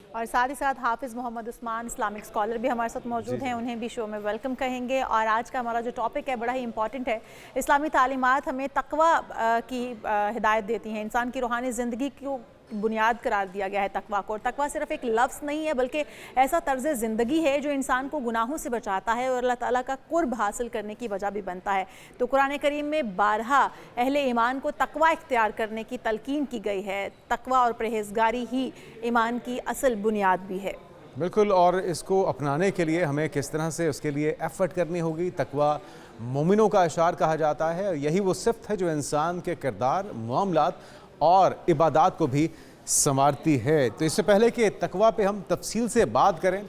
اور ساتھ ہی ساتھ حافظ محمد عثمان اسلامک اسکالر بھی ہمارے ساتھ موجود ہیں، انہیں بھی شو میں ویلکم کہیں گے۔ اور آج کا ہمارا جو ٹاپک ہے بڑا ہی امپورٹنٹ ہے۔ اسلامی تعلیمات ہمیں تقوی کی ہدایت دیتی ہیں، انسان کی روحانی زندگی کو بنیاد قرار دیا گیا ہے تقوی کو، اور تقوی صرف ایک لفظ نہیں ہے بلکہ ایسا طرز زندگی ہے جو انسان کو گناہوں سے بچاتا ہے اور اللہ تعالیٰ کا قرب حاصل کرنے کی وجہ بھی بنتا ہے۔ تو قرآن کریم میں بارہا اہل ایمان کو تقوی اختیار کرنے کی تلقین کی گئی ہے۔ تقوی اور پرہیزگاری ہی ایمان کی اصل بنیاد بھی ہے۔ بالکل، اور اس کو اپنانے کے لیے ہمیں کس طرح سے اس کے لیے ایفرٹ کرنی ہوگی۔ تقوی مومنوں کا اشعار کہا جاتا ہے، اور یہی وہ صفت ہے جو انسان کے کردار، معاملات اور عبادات کو بھی سنوارتی ہے۔ تو اس سے پہلے کہ تقوی پہ ہم تفصیل سے بات کریں،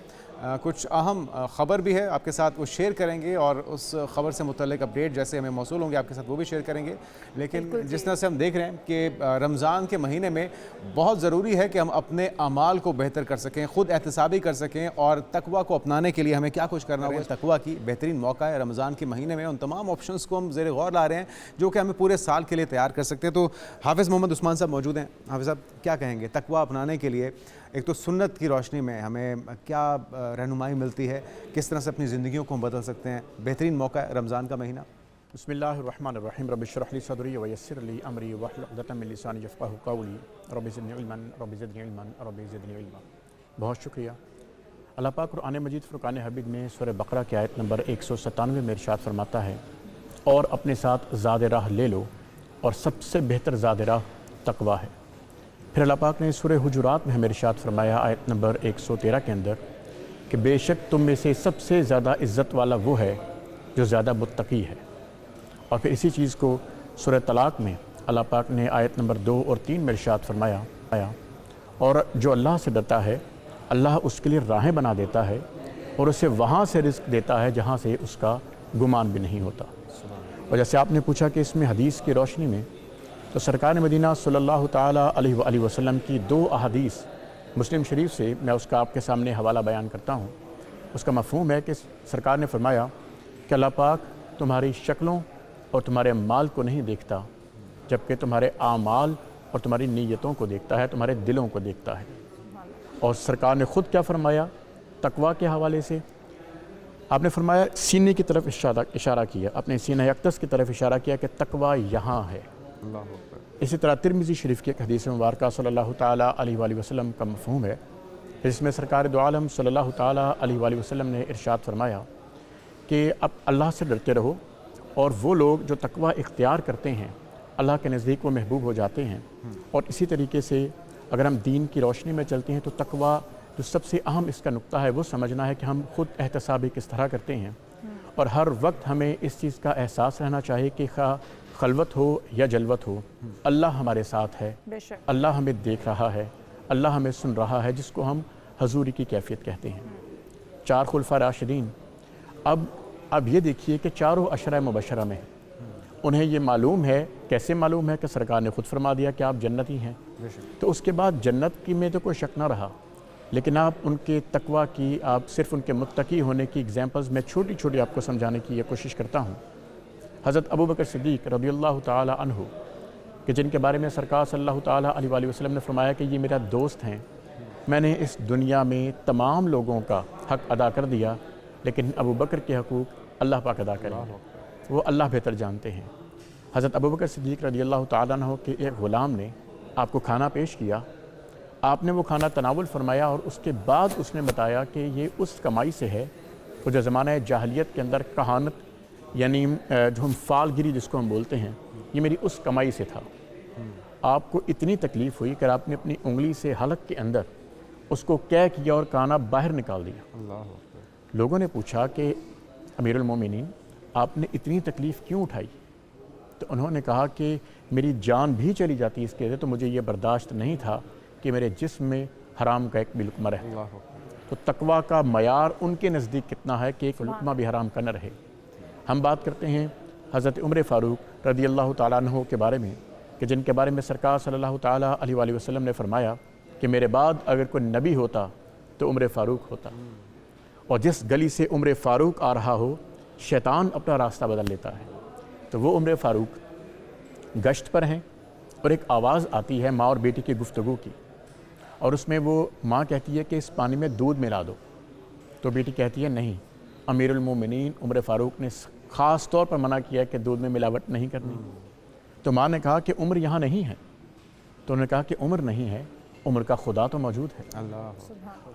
کچھ اہم خبر بھی ہے آپ کے ساتھ وہ شیئر کریں گے، اور اس خبر سے متعلق اپڈیٹ جیسے ہمیں موصول ہوں گے آپ کے ساتھ وہ بھی شیئر کریں گے۔ لیکن جس طرح سے ہم دیکھ رہے ہیں کہ رمضان کے مہینے میں بہت ضروری ہے کہ ہم اپنے اعمال کو بہتر کر سکیں، خود احتسابی کر سکیں، اور تقوی کو اپنانے کے لیے ہمیں کیا کچھ کرنا ہوگا۔ تقوی کی بہترین موقع ہے رمضان کے مہینے میں، ان تمام آپشنز کو ہم زیر غور لا رہے ہیں جو کہ ہمیں پورے سال کے لیے تیار کر سکتے ہیں۔ تو حافظ محمد عثمان صاحب موجود ہیں۔ حافظ صاحب کیا کہیں گے تقوی اپنانے کے لیے؟ ایک تو سنت کی روشنی میں ہمیں کیا رہنمائی ملتی ہے، کس طرح سے اپنی زندگیوں کو ہم بدل سکتے ہیں؟ بہترین موقع ہے رمضان کا مہینہ۔ بسم اللہ الرحمن الرحیم، رب اشرح لی صدری ویسر لی امری واحلل عقدۃ من لسانی یفقہوا قولی، رب زدنی علما رب زدنی علما رب زدنی علما۔ بہت شکریہ۔ اللہ پاک قرآن مجید فرقان حمید میں سورہ بقرہ کی آیت نمبر 197 میں ارشاد فرماتا ہے، اور اپنے ساتھ زاد راہ لے لو، اور سب سے بہتر زاد راہ تقوی ہے۔ پھر اللہ پاک نے سورہ حجرات میں ہمیں ارشاد فرمایا آیت نمبر 113 کے اندر کہ بے شک تم میں سے سب سے زیادہ عزت والا وہ ہے جو زیادہ متقی ہے۔ اور پھر اسی چیز کو سورہ طلاق میں اللہ پاک نے آیت نمبر 2 اور 3 میں ارشاد فرمایا، اور جو اللہ سے ڈرتا ہے اللہ اس کے لیے راہیں بنا دیتا ہے، اور اسے وہاں سے رزق دیتا ہے جہاں سے اس کا گمان بھی نہیں ہوتا۔ اور جیسے آپ نے پوچھا کہ اس میں حدیث کی روشنی میں، تو سرکار مدینہ صلی اللہ تعالیٰ علیہ وآلہ وسلم کی 2 احادیث مسلم شریف سے میں اس کا آپ کے سامنے حوالہ بیان کرتا ہوں۔ اس کا مفہوم ہے کہ سرکار نے فرمایا کہ اللہ پاک تمہاری شکلوں اور تمہارے مال کو نہیں دیکھتا، جبکہ تمہارے اعمال اور تمہاری نیتوں کو دیکھتا ہے، تمہارے دلوں کو دیکھتا ہے۔ اور سرکار نے خود کیا فرمایا تقوی کے حوالے سے؟ آپ نے فرمایا سینے کی طرف اشارہ کیا، اپنے سینہ اقدس کی طرف اشارہ کیا کہ تقوی یہاں ہے۔ اسی طرح ترمذی شریف کی ایک حدیث مبارکہ صلی اللہ تعالیٰ علیہ وآلہ وسلم کا مفہوم ہے، جس میں سرکار دو عالم صلی اللہ تعالیٰ علیہ وآلہ وسلم نے ارشاد فرمایا کہ اب اللہ سے ڈرتے رہو، اور وہ لوگ جو تقوی اختیار کرتے ہیں اللہ کے نزدیک وہ محبوب ہو جاتے ہیں۔ اور اسی طریقے سے اگر ہم دین کی روشنی میں چلتے ہیں تو تقوی جو سب سے اہم اس کا نقطہ ہے وہ سمجھنا ہے کہ ہم خود احتسابی کس طرح کرتے ہیں، اور ہر وقت ہمیں اس چیز کا احساس رہنا چاہیے کہ خلوت ہو یا جلوت ہو اللہ ہمارے ساتھ ہے، اللہ ہمیں دیکھ رہا ہے، اللہ ہمیں سن رہا ہے، جس کو ہم حضوری کی کیفیت کہتے ہیں۔ 4 خلفاء راشدین، اب یہ دیکھیے کہ چاروں عشرہ مبشرہ میں انہیں یہ معلوم ہے، کیسے معلوم ہے کہ سرکار نے خود فرما دیا کہ آپ جنتی ہیں، تو اس کے بعد جنت کی میں تو کوئی شک نہ رہا، لیکن آپ ان کے تقوی کی، آپ صرف ان کے متقی ہونے کی ایگزامپلز میں چھوٹی چھوٹی آپ کو سمجھانے کی یہ کوشش کرتا ہوں۔ حضرت ابوبکر صدیق رضی اللہ تعالیٰ عنہ کہ جن کے بارے میں سرکار صلی اللہ تعالیٰ علیہ وآلہ وسلم نے فرمایا کہ یہ میرا دوست ہیں، میں نے اس دنیا میں تمام لوگوں کا حق ادا کر دیا، لیکن ابوبکر کے حقوق اللہ پاک ادا کریں گے، وہ اللہ بہتر جانتے ہیں۔ حضرت ابوبکر صدیق رضی اللہ تعالیٰ عنہ کے ایک غلام نے آپ کو کھانا پیش کیا، آپ نے وہ کھانا تناول فرمایا، اور اس کے بعد اس نے بتایا کہ یہ اس کمائی سے ہے وہ جو زمانہ جاہلیت کے اندر کہانت، یعنی جو ہم فال گری جس کو ہم بولتے ہیں، یہ میری اس کمائی سے تھا۔ آپ کو اتنی تکلیف ہوئی کہ آپ نے اپنی انگلی سے حلق کے اندر اس کو قے کیا اور کانا باہر نکال دیا۔ لوگوں نے پوچھا کہ امیر المومنین آپ نے اتنی تکلیف کیوں اٹھائی؟ تو انہوں نے کہا کہ میری جان بھی چلی جاتی اس کے لیے، تو مجھے یہ برداشت نہیں تھا کہ میرے جسم میں حرام کا ایک بھی لقمہ رہے۔ تو تقوی کا معیار ان کے نزدیک کتنا ہے کہ ایک لقمہ بھی حرام کا نہ رہے۔ ہم بات کرتے ہیں حضرت عمر فاروق رضی اللہ تعالیٰ عنہ کے بارے میں کہ جن کے بارے میں سرکار صلی اللہ تعالیٰ علیہ وآلہ وسلم نے فرمایا کہ میرے بعد اگر کوئی نبی ہوتا تو عمر فاروق ہوتا، اور جس گلی سے عمر فاروق آ رہا ہو شیطان اپنا راستہ بدل لیتا ہے۔ تو وہ عمر فاروق گشت پر ہیں، اور ایک آواز آتی ہے ماں اور بیٹی کی گفتگو کی، اور اس میں وہ ماں کہتی ہے کہ اس پانی میں دودھ ملا دو، تو بیٹی کہتی ہے نہیں، امیر المومنین عمر فاروق نے خاص طور پر منع کیا کہ دودھ میں ملاوٹ نہیں کرنی۔ تو ماں نے کہا کہ عمر یہاں نہیں ہے، تو انہوں نے کہا کہ عمر نہیں ہے، عمر کا خدا تو موجود ہے۔ اللہ،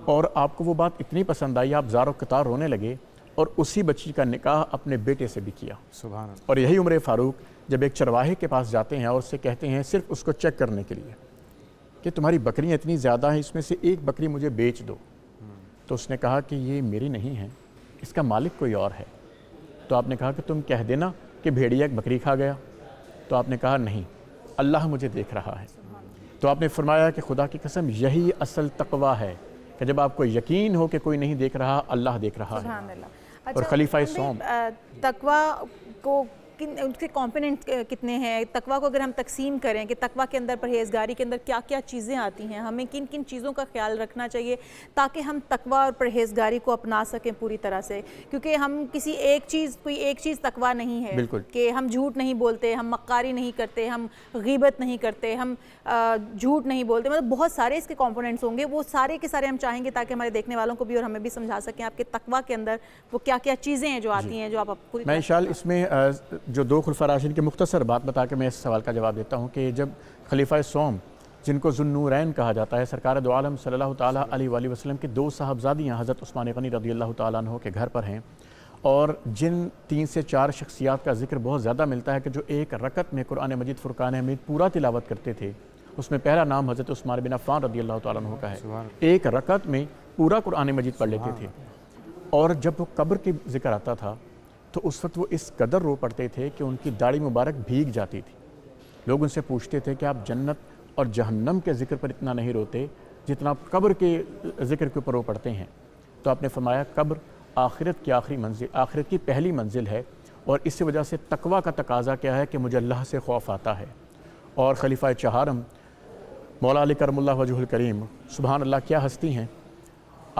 اور آپ کو وہ بات اتنی پسند آئی، آپ زار و قطار رونے لگے، اور اسی بچی کا نکاح اپنے بیٹے سے بھی کیا۔ سبحان اللہ۔ اور یہی عمر فاروق جب ایک چرواہے کے پاس جاتے ہیں اور اس سے کہتے ہیں صرف اس کو چیک کرنے کے لیے کہ تمہاری بکریاں اتنی زیادہ ہیں، اس میں سے ایک بکری مجھے بیچ دو، تو اس نے کہا کہ یہ میری نہیں ہے، اس کا مالک کوئی اور ہے۔ تو آپ نے کہا کہ تم کہہ دینا کہ بھیڑیا ایک بکری کھا گیا، تو آپ نے کہا نہیں، اللہ مجھے دیکھ رہا ہے۔ تو آپ نے فرمایا کہ خدا کی قسم یہی اصل تقوی ہے کہ جب آپ کو یقین ہو کہ کوئی نہیں دیکھ رہا، اللہ دیکھ رہا ہے۔ سبحان اللہ۔ اور خلیفہ سوم تقوی کو ان کے کمپوننٹ کتنے ہیں؟ تقوی کو اگر ہم تقسیم کریں کہ تقوی کے اندر، پرہیزگاری کے اندر کیا کیا چیزیں آتی ہیں، ہمیں کن کن چیزوں کا خیال رکھنا چاہیے تاکہ ہم تقوی اور پرہیزگاری کو اپنا سکیں پوری طرح سے؟ کیونکہ ہم کوئی ایک چیز تقوی نہیں ہے بالکل کہ ہم جھوٹ نہیں بولتے، ہم مکاری نہیں کرتے، ہم غیبت نہیں کرتے، ہم جھوٹ نہیں بولتے، مطلب بہت سارے اس کے کمپوننٹس ہوں گے، وہ سارے کے سارے ہم چاہیں گے تاکہ ہمارے دیکھنے والوں کو بھی اور ہمیں بھی سمجھا سکیں آپ کے تقوی کے اندر وہ کیا کیا چیزیں ہیں جو آتی ہیں، جو آپ پوری میں انشاءاللہ اس میں جو دو خلفاء راشدین کی مختصر بات بتا کے میں اس سوال کا جواب دیتا ہوں کہ جب خلیفہ سوم، جن کو ذو النورین کہا جاتا ہے، سرکار دو عالم صلی اللہ تعالیٰ علیہ وآلہ وسلم کی دو صاحبزادیاں حضرت عثمان غنی رضی اللہ تعالیٰ عنہ کے گھر پر ہیں، اور جن 3 سے 4 شخصیات کا ذکر بہت زیادہ ملتا ہے کہ جو ایک رکعت میں قرآن مجید فرقان حمید پورا تلاوت کرتے تھے، اس میں پہلا نام حضرت عثمان بن عفان رضی اللہ تعالیٰ عنہ کا ہے۔ ایک رکعت میں پورا قرآن مجید پڑھ لیتے تھے، اور جب وہ قبر کی ذکر آتا تھا تو اس وقت وہ اس قدر رو پڑتے تھے کہ ان کی داڑھی مبارک بھیگ جاتی تھی۔ لوگ ان سے پوچھتے تھے کہ آپ جنت اور جہنم کے ذکر پر اتنا نہیں روتے جتنا آپ قبر کے ذکر کے اوپر رو پڑتے ہیں۔ تو آپ نے فرمایا قبر آخرت کی آخری منزل، آخرت کی پہلی منزل ہے، اور اس وجہ سے تقوی کا تقاضا کیا ہے کہ مجھے اللہ سے خوف آتا ہے۔ اور خلیفہ چہارم مولا علی کرم اللہ وجہ الکریم، سبحان اللہ کیا ہستی ہیں،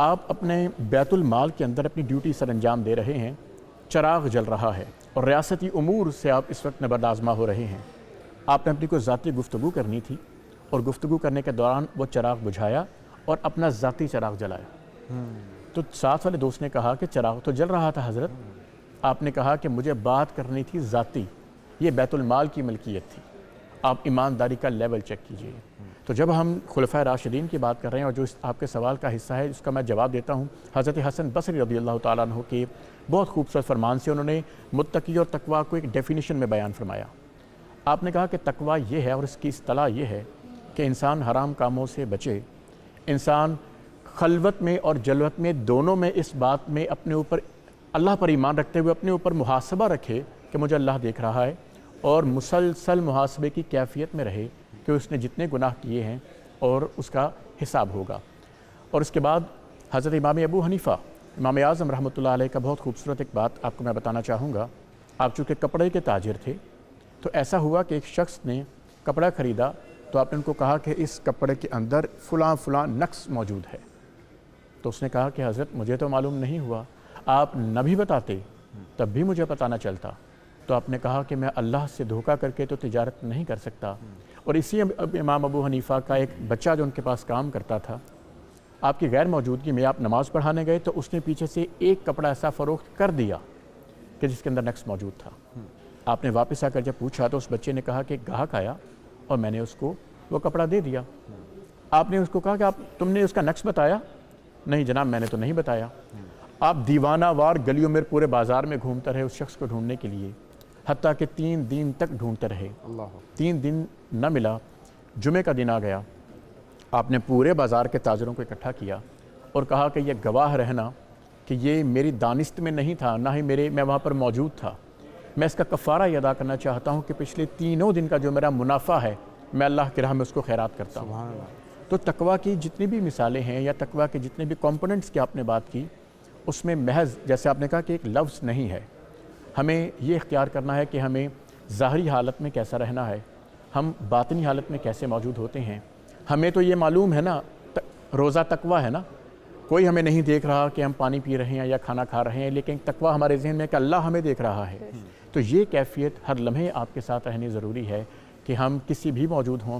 آپ اپنے بیت المال کے اندر اپنی ڈیوٹی سر انجام دے رہے ہیں، چراغ جل رہا ہے اور ریاستی امور سے آپ اس وقت نبرد آزما ہو رہے ہیں۔ آپ نے اپنی کوئی ذاتی گفتگو کرنی تھی، اور گفتگو کرنے کے دوران وہ چراغ بجھایا اور اپنا ذاتی چراغ جلایا۔ تو ساتھ والے دوست نے کہا کہ چراغ تو جل رہا تھا حضرت، آپ نے کہا کہ مجھے بات کرنی تھی ذاتی، یہ بیت المال کی ملکیت تھی، آپ ایمانداری کا لیول چیک کیجئے۔ تو جب ہم خلفاء راشدین کی بات کر رہے ہیں، اور جو آپ کے سوال کا حصہ ہے اس کا میں جواب دیتا ہوں، حضرت حسن بصری رضی اللہ تعالیٰ عنہ کے بہت خوبصورت فرمان سے انہوں نے متقی اور تقوی کو ایک ڈیفینیشن میں بیان فرمایا۔ آپ نے کہا کہ تقوی یہ ہے، اور اس کی اصطلاح یہ ہے کہ انسان حرام کاموں سے بچے، انسان خلوت میں اور جلوت میں دونوں میں اس بات میں اپنے اوپر اللہ پر ایمان رکھتے ہوئے اپنے اوپر محاسبہ رکھے کہ مجھے اللہ دیکھ رہا ہے، اور مسلسل محاسبے کی کیفیت میں رہے کہ اس نے جتنے گناہ کیے ہیں اور اس کا حساب ہوگا۔ اور اس کے بعد حضرت امام ابو حنیفہ امام اعظم رحمۃ اللہ علیہ کا بہت خوبصورت ایک بات آپ کو میں بتانا چاہوں گا۔ آپ چونکہ کپڑے کے تاجر تھے، تو ایسا ہوا کہ ایک شخص نے کپڑا خریدا، تو آپ نے ان کو کہا کہ اس کپڑے کے اندر فلاں فلاں نقص موجود ہے۔ تو اس نے کہا کہ حضرت مجھے تو معلوم نہیں ہوا، آپ نہ بھی بتاتے تب بھی مجھے پتہ نہ چلتا۔ تو آپ نے کہا کہ میں اللہ سے دھوکہ کر کے تو تجارت نہیں کر سکتا۔ اور اسی امام ابو حنیفہ کا ایک بچہ جو ان کے پاس کام کرتا تھا، آپ کی غیر موجودگی میں آپ نماز پڑھانے گئے تو اس نے پیچھے سے ایک کپڑا ایسا فروخت کر دیا کہ جس کے اندر نقص موجود تھا۔ آپ نے واپس آ کر جب پوچھا تو اس بچے نے کہا کہ گاہک آیا اور میں نے اس کو وہ کپڑا دے دیا۔ آپ نے اس کو کہا کہ تم نے اس کا نقص بتایا؟ نہیں جناب میں نے تو نہیں بتایا۔ آپ دیوانہ وار گلیوں میں پورے بازار میں گھومتے رہے اس شخص کو ڈھونڈنے کے لیے، حتیٰ کہ 3 دن تک ڈھونڈتے رہے۔ 3 دن نہ ملا، جمعے کا دن آ گیا، آپ نے پورے بازار کے تاجروں کو اکٹھا کیا اور کہا کہ یہ گواہ رہنا کہ یہ میری دانست میں نہیں تھا، نہ ہی میں وہاں پر موجود تھا، میں اس کا کفارہ یہ ادا کرنا چاہتا ہوں کہ پچھلے 3 دن کا جو میرا منافع ہے میں اللہ کی راہ میں اس کو خیرات کرتا ہوں۔ تو تقوی کی جتنی بھی مثالیں ہیں یا تقوی کے جتنے بھی کمپوننٹس کی آپ نے بات کی، اس میں محض جیسے آپ نے کہا کہ ایک لفظ نہیں ہے، ہمیں یہ اختیار کرنا ہے کہ ہمیں ظاہری حالت میں کیسا رہنا ہے، ہم باطنی حالت میں کیسے موجود ہوتے ہیں۔ ہمیں تو یہ معلوم ہے نا، روزہ تقوی ہے نا، کوئی ہمیں نہیں دیکھ رہا کہ ہم پانی پی رہے ہیں یا کھانا کھا رہے ہیں، لیکن تقوی ہمارے ذہن میں کہ اللہ ہمیں دیکھ رہا ہے۔ تو یہ کیفیت ہر لمحے آپ کے ساتھ رہنی ضروری ہے کہ ہم کسی بھی موجود ہوں،